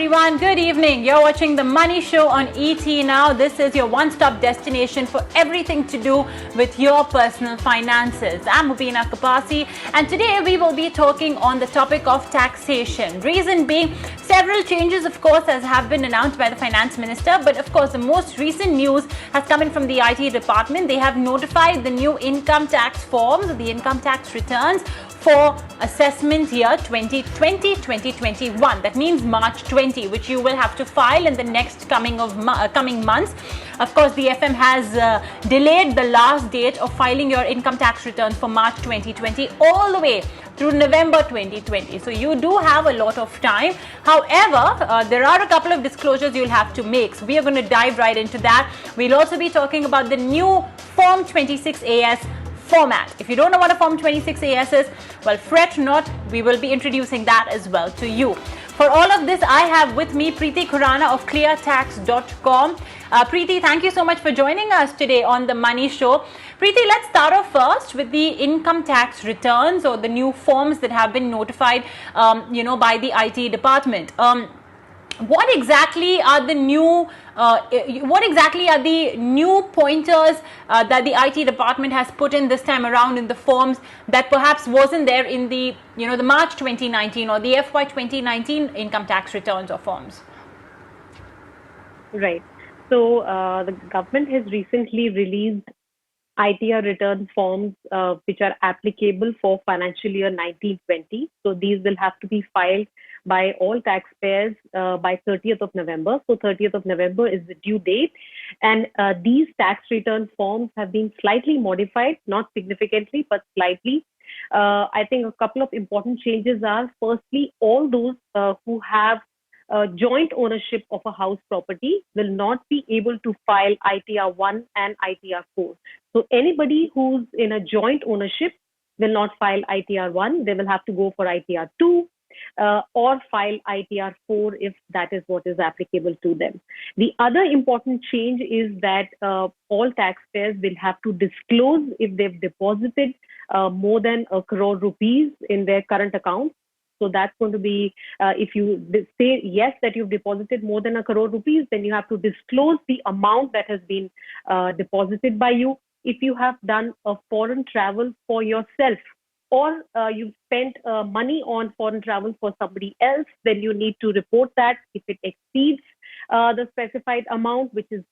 everyone. Good evening. You're watching The Money Show on ET Now. This is your one-stop destination for everything to do with your personal finances. I'm Mubina Kapasi, and today we will be talking on the topic of taxation. Reason being, several changes, of course, as have been announced by the Finance Minister. But of course, the most recent news has come in from the IT department. They have notified the new income tax forms, the income tax returns for assessment year 2020-2021. That means March 20, which you will have to file in the next coming months. Of course, the FM has delayed the last date of filing your income tax returns for March 2020 all the way through November 2020. So you do have a lot of time. However, there are a couple of disclosures you'll have to make. So we are going to dive right into that. We'll also be talking about the new Form 26AS format. If you don't know what a Form 26AS is, well, fret not, we will be introducing that as well to you. For all of this, I have with me Preeti Khurana of cleartax.com. Preeti, thank you so much for joining us today on The Money Show. Preeti, let's start off first with the income tax returns or the new forms that have been notified, by the IT department. What exactly are the new pointers that the IT department has put in this time around in the forms that perhaps wasn't there in the the March 2019 or the FY 2019 income tax returns or forms? Right. So the government has recently released ITR return forms which are applicable for financial year 1920. So these will have to be filed by all taxpayers by 30th of November. So 30th of November is the due date. And these tax return forms have been slightly modified, not significantly, but slightly. I think a couple of important changes are, firstly, all those who have joint ownership of a house property will not be able to file ITR 1 and ITR 4. So anybody who's in a joint ownership will not file ITR 1. They will have to go for ITR 2 or file ITR 4 if that is what is applicable to them. The other important change is that all taxpayers will have to disclose if they've deposited more than ₹1 crore in their current account. So that's going to be, if you say yes that you've deposited more than ₹1 crore, then you have to disclose the amount that has been deposited by you. If you have done a foreign travel for yourself, or you've spent money on foreign travel for somebody else, then you need to report that if it exceeds the specified amount, which is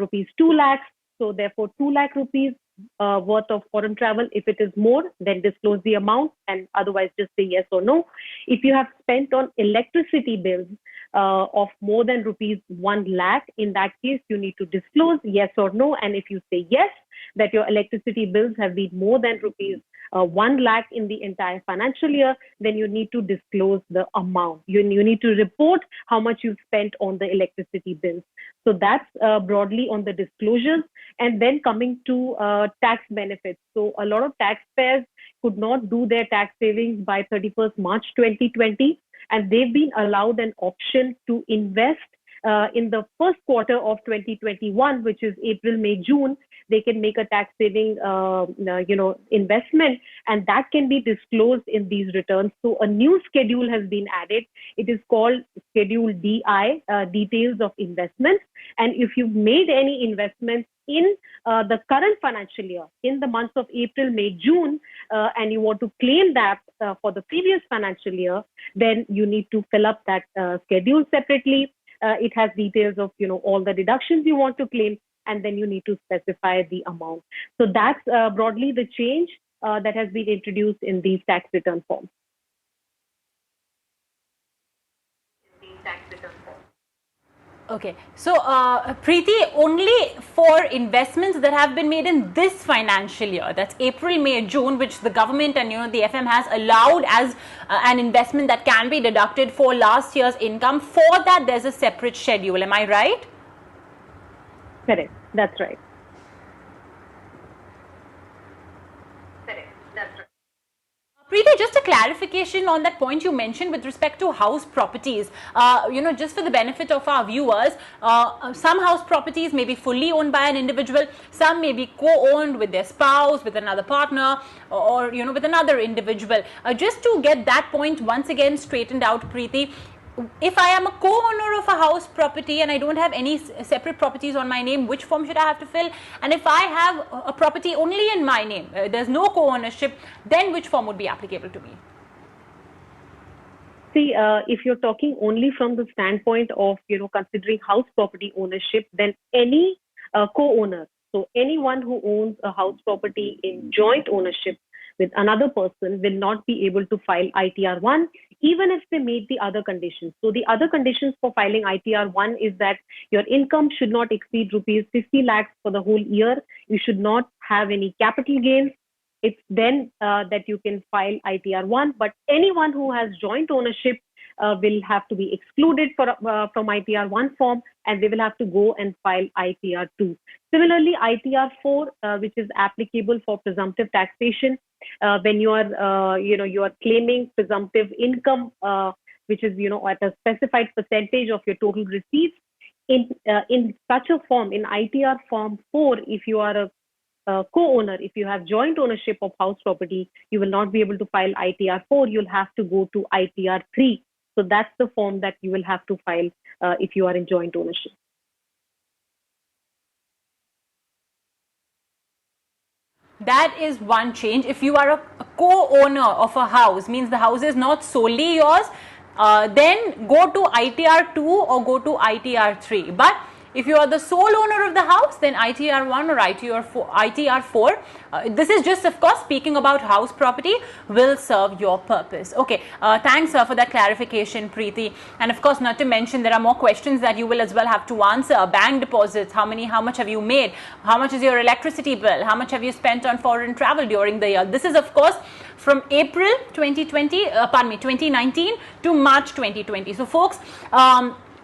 rupees 2 lakhs. So therefore, 2 lakh rupees worth of foreign travel. If it is more, then disclose the amount, and otherwise just say yes or no. If you have spent on electricity bills of more than rupees 1 lakh, in that case, you need to disclose yes or no. And if you say yes, that your electricity bills have been more than rupees 1 lakh in the entire financial year, then you need to disclose the amount. You need to report how much you've spent on the electricity bills. So that's broadly on the disclosures. And then coming to tax benefits. So a lot of taxpayers could not do their tax savings by 31st March 2020, and they've been allowed an option to invest in the first quarter of 2021, which is April, May, June. They can make a tax saving, investment, and that can be disclosed in these returns. So a new schedule has been added. It is called Schedule DI, Details of Investments. And if you've made any investments in the current financial year, in the months of April, May, June, and you want to claim that for the previous financial year, then you need to fill up that schedule separately. It has details of all the deductions you want to claim, and then you need to specify the amount. So that's broadly the change that has been introduced in these tax return forms. Okay, so Preeti, only for investments that have been made in this financial year, that's April, May, June, which the government and the FM has allowed as an investment that can be deducted for last year's income. For that, there's a separate schedule. Am I right? Correct. That's right. Preeti, just a clarification on that point you mentioned with respect to house properties. Just for the benefit of our viewers, some house properties may be fully owned by an individual, some may be co-owned with their spouse, with another partner, or with another individual. Just to get that point once again straightened out, Preeti, if I am a co-owner of a house property and I don't have any separate properties on my name, which form should I have to fill? And if I have a property only in my name, there's no co-ownership, then which form would be applicable to me? See, if you're talking only from the standpoint of, considering house property ownership, then any co-owner, so anyone who owns a house property in joint ownership with another person will not be able to file ITR1, even if they meet the other conditions. So the other conditions for filing ITR1 is that your income should not exceed rupees 50 lakhs for the whole year. You should not have any capital gains. It's then that you can file ITR1, but anyone who has joint ownership will have to be excluded from ITR1 form, and they will have to go and file ITR2. Similarly, ITR4, which is applicable for presumptive taxation, when you are claiming presumptive income, which is at a specified percentage of your total receipts. In such a form, in ITR form 4, if you are a co-owner, if you have joint ownership of house property, you will not be able to file ITR4. You'll have to go to ITR3. So that's the form that you will have to file if you are in joint ownership. That is one change. If you are a co-owner of a house, means the house is not solely yours, then go to ITR2 or go to ITR3. But if you are the sole owner of the house, then ITR1 or ITR4, this is just, of course, speaking about house property, will serve your purpose. Okay, thanks for that clarification, Preeti. And of course, not to mention, there are more questions that you will as well have to answer. Bank deposits, how much have you made? How much is your electricity bill? How much have you spent on foreign travel during the year? This is, of course, from April 2019 to March 2020. So, folks,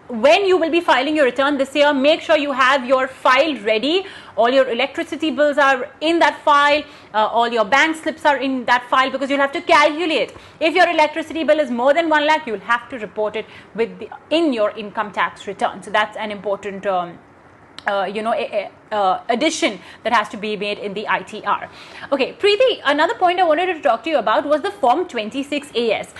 when you will be filing your return this year, make sure you have your file ready. All your electricity bills are in that file, all your bank slips are in that file, because you'll have to calculate. If your electricity bill is more than 1 lakh, you'll have to report it in your income tax return. So that's an important addition that has to be made in the ITR. Okay, Preeti, another point I wanted to talk to you about was the Form 26AS.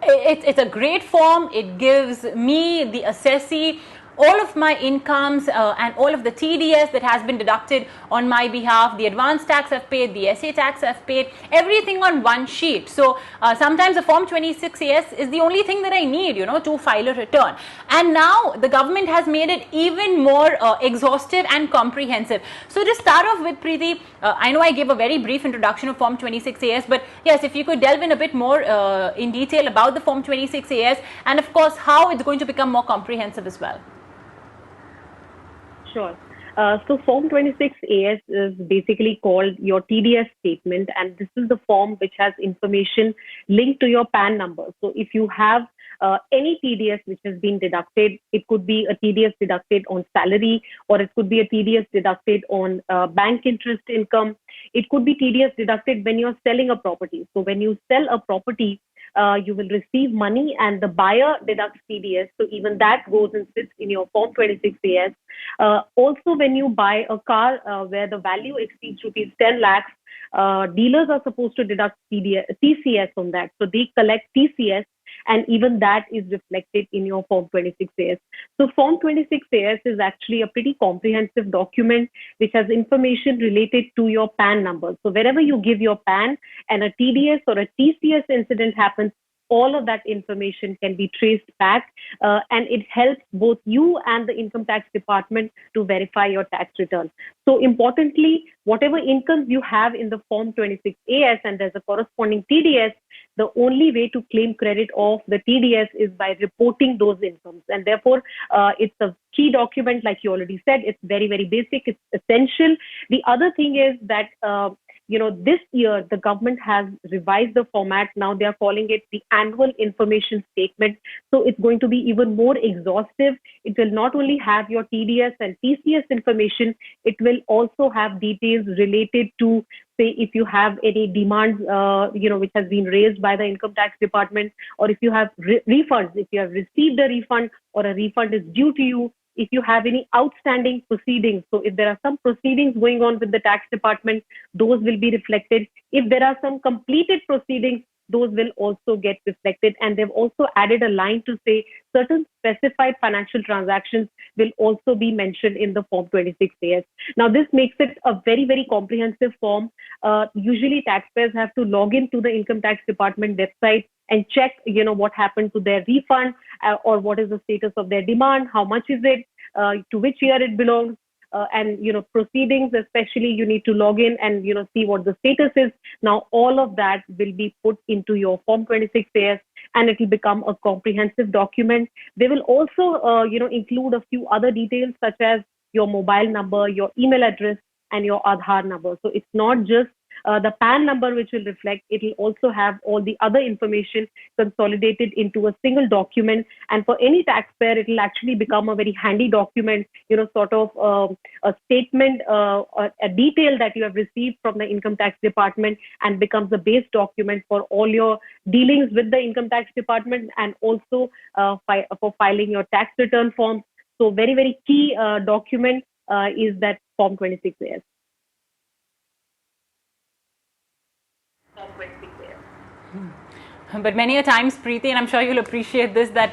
It's a great form. It gives me, the assessee, all of my incomes and all of the TDS that has been deducted on my behalf, the advance tax I've paid, the SA tax I've paid, everything on one sheet. So sometimes the Form 26AS is the only thing that I need, to file a return. And now the government has made it even more exhaustive and comprehensive. So to start off with, Preeti, I know I gave a very brief introduction of Form 26AS, but yes, if you could delve in a bit more in detail about the Form 26AS and of course how it's going to become more comprehensive as well. Sure. So Form 26AS is basically called your TDS statement, and this is the form which has information linked to your PAN number. So if you have any TDS which has been deducted, it could be a TDS deducted on salary, or it could be a TDS deducted on bank interest income. It could be TDS deducted when you're selling a property. So when you sell a property, you will receive money and the buyer deducts TDS. So even that goes and sits in your Form 26AS. Also, when you buy a car where the value exceeds rupees 10 lakhs, dealers are supposed to deduct TCS on that. So they collect TCS, and even that is reflected in your Form 26AS. So Form 26AS is actually a pretty comprehensive document which has information related to your PAN number. So wherever you give your PAN and a TDS or a TCS incident happens, all of that information can be traced back, and it helps both you and the income tax department to verify your tax return. So importantly, whatever incomes you have in the Form 26AS and there's a corresponding TDS, the only way to claim credit of the TDS is by reporting those incomes. And therefore, it's a key document, like you already said. It's very, very basic. It's essential. The other thing is that this year, the government has revised the format. Now they are calling it the annual information statement. So it's going to be even more exhaustive. It will not only have your TDS and TCS information, it will also have details related to, say, if you have any demands, which has been raised by the income tax department, or if you have refunds, if you have received a refund or a refund is due to you, if you have any outstanding proceedings. So if there are some proceedings going on with the tax department, those will be reflected. If there are some completed proceedings, those will also get reflected. And they've also added a line to say certain specified financial transactions will also be mentioned in the Form 26AS. Now, this makes it a very, very comprehensive form. Usually, taxpayers have to log into the Income Tax Department website and check, what happened to their refund, or what is the status of their demand, how much is it, to which year it belongs. And proceedings, especially, you need to log in and see what the status is. Now all of that will be put into your Form 26AS, and it will become a comprehensive document. They will also include a few other details, such as your mobile number, your email address, and your Aadhaar number. So it's not just the PAN number which will reflect, it will also have all the other information consolidated into a single document. And for any taxpayer, it will actually become a very handy document, sort of a statement, a detail that you have received from the Income Tax Department, and becomes the base document for all your dealings with the Income Tax Department, and also for filing your tax return forms. So very, very key document is that Form 26AS. But many a times, Preeti, and I'm sure you'll appreciate this, that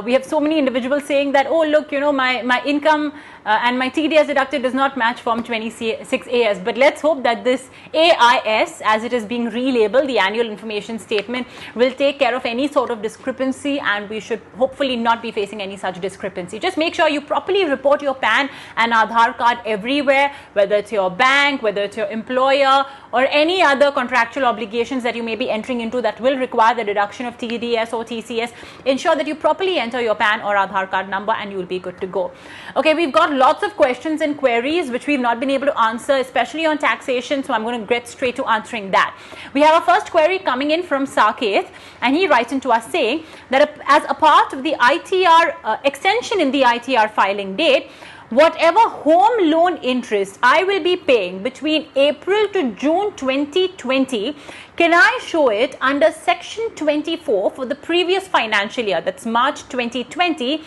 we have so many individuals saying that, oh, look, my income and my TDS deducted does not match Form 26AS. But let's hope that this AIS, as it is being relabeled, the Annual Information Statement, will take care of any sort of discrepancy, and we should hopefully not be facing any such discrepancy. Just make sure you properly report your PAN and Aadhaar card everywhere, whether it's your bank, whether it's your employer, or any other contractual obligations that you may be entering into that will require the deduction of TDS or TCS. Ensure that you properly enter your PAN or Aadhaar card number, and you will be good to go. Okay, we've got lots of questions and queries which we've not been able to answer, especially on taxation, so I'm going to get straight to answering that. We have a first query coming in from Saket, and he writes into us saying that as a part of the ITR extension in the ITR filing date, whatever home loan interest I will be paying between April to June 2020, can I show it under Section 24 for the previous financial year, that's March 2020,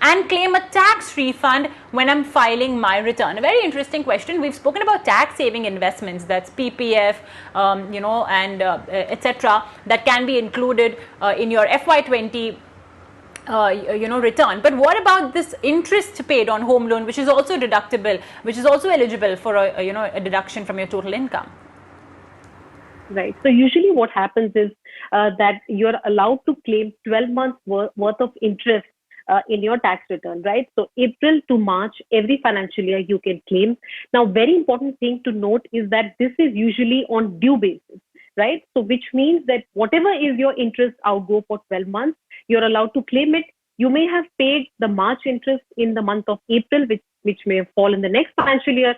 and claim a tax refund when I'm filing my return? A very interesting question. We've spoken about tax saving investments, that's PPF, and etc., that can be included in your FY20 return. But what about this interest paid on home loan, which is also deductible, which is also eligible for a deduction from your total income? Right. So usually what happens is that you're allowed to claim 12 months worth of interest in your tax return, right? So April to March, every financial year you can claim. Now, very important thing to note is that this is usually on due basis, right? So which means that whatever is your interest outgo for 12 months, you're allowed to claim it. You may have paid the March interest in the month of April, which may fall in the next financial year,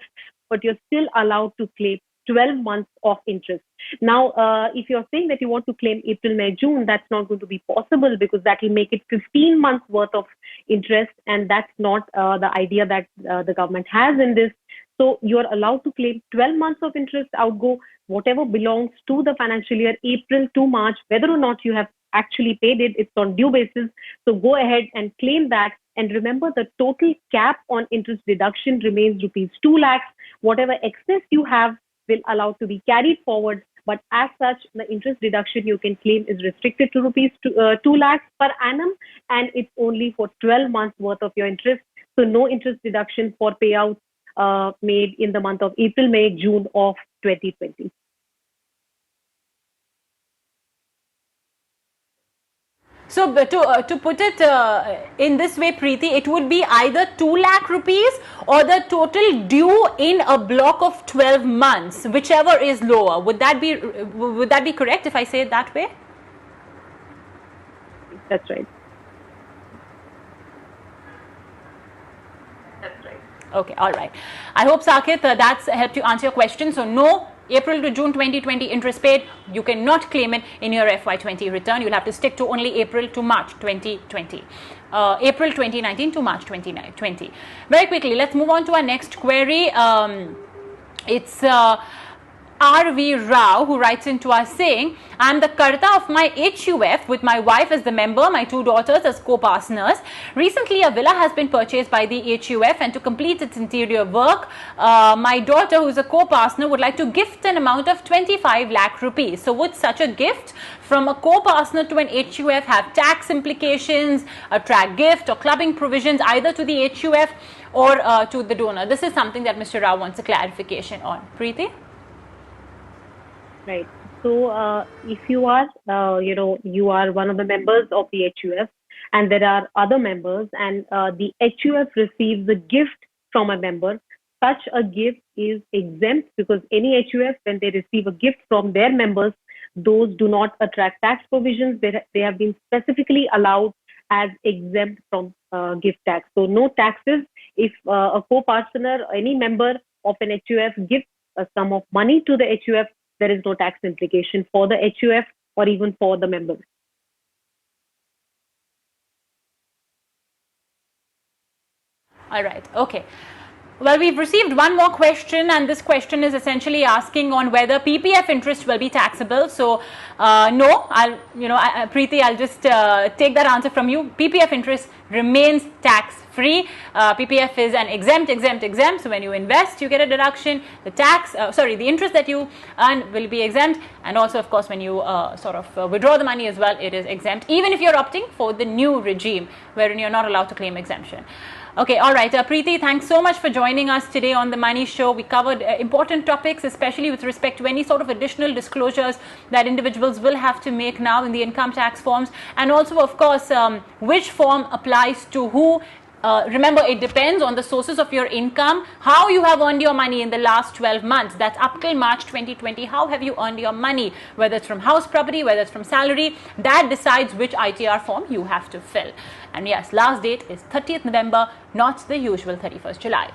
but you're still allowed to claim 12 months of interest. Now, if you're saying that you want to claim April, May, June, that's not going to be possible, because that will make it 15 months worth of interest, and that's not the idea that the government has in this. So you're allowed to claim 12 months of interest outgo, whatever belongs to the financial year April to March, whether or not you have actually paid it, it's on due basis. So go ahead and claim that. And remember, the total cap on interest deduction remains rupees 2 lakhs. Whatever excess you have will allow to be carried forward. But as such, the interest deduction you can claim is restricted to rupees 2 lakhs per annum, and it's only for 12 months worth of your interest. So no interest deduction for payouts made in the month of April, May, June of 2020. So to put it in this way, Preeti, it would be either 2 lakh rupees or the total due in a block of 12 months, whichever is lower. Would that be correct if I say it that way? That's right. Okay, all right. I hope, Saket, that's helped you answer your question. So no April to June 2020 interest paid, you cannot claim it in your FY20 return. You'll have to stick to only April to March 2020. April 2019 to March 2020. Very quickly, let's move on to our next query. It's R.V. Rao, who writes into us saying, I am the Karta of my HUF with my wife as the member, my 2 daughters as co-partners. Recently, a villa has been purchased by the HUF, and to complete its interior work, my daughter, who is a co-partner, would like to gift an amount of 25 lakh rupees. So would such a gift from a co-partner to an HUF have tax implications, a track gift or clubbing provisions either to the HUF or to the donor? This is something that Mr. Rao wants a clarification on. Preeti? Right. So if you are, you are one of the members of the HUF, and there are other members, and the HUF receives a gift from a member, such a gift is exempt, because any HUF, when they receive a gift from their members, those do not attract tax provisions. They have been specifically allowed as exempt from gift tax. So no taxes if a co-partner, any member of an HUF gives a sum of money to the HUF. There is no tax implication for the HUF or even for the members. All right. Okay. Well, we've received one more question, and this question is essentially asking on whether PPF interest will be taxable. So, no, Preeti, I'll just take that answer from you. PPF interest remains tax-free. PPF is an exempt. So, when you invest, you get a deduction. The interest that you earn will be exempt, and also, of course, when you withdraw the money as well, it is exempt, even if you're opting for the new regime, wherein you're not allowed to claim exemption. Okay, all right. Preeti, thanks so much for joining us today on The Money Show. We covered important topics, especially with respect to any sort of additional disclosures that individuals will have to make now in the income tax forms, and also, of course, which form applies to who. Remember, it depends on the sources of your income, how you have earned your money in the last 12 months. That's up till March 2020. How have you earned your money? Whether it's from house property, whether it's from salary, that decides which ITR form you have to fill. And yes, last date is 30th November, not the usual 31st July.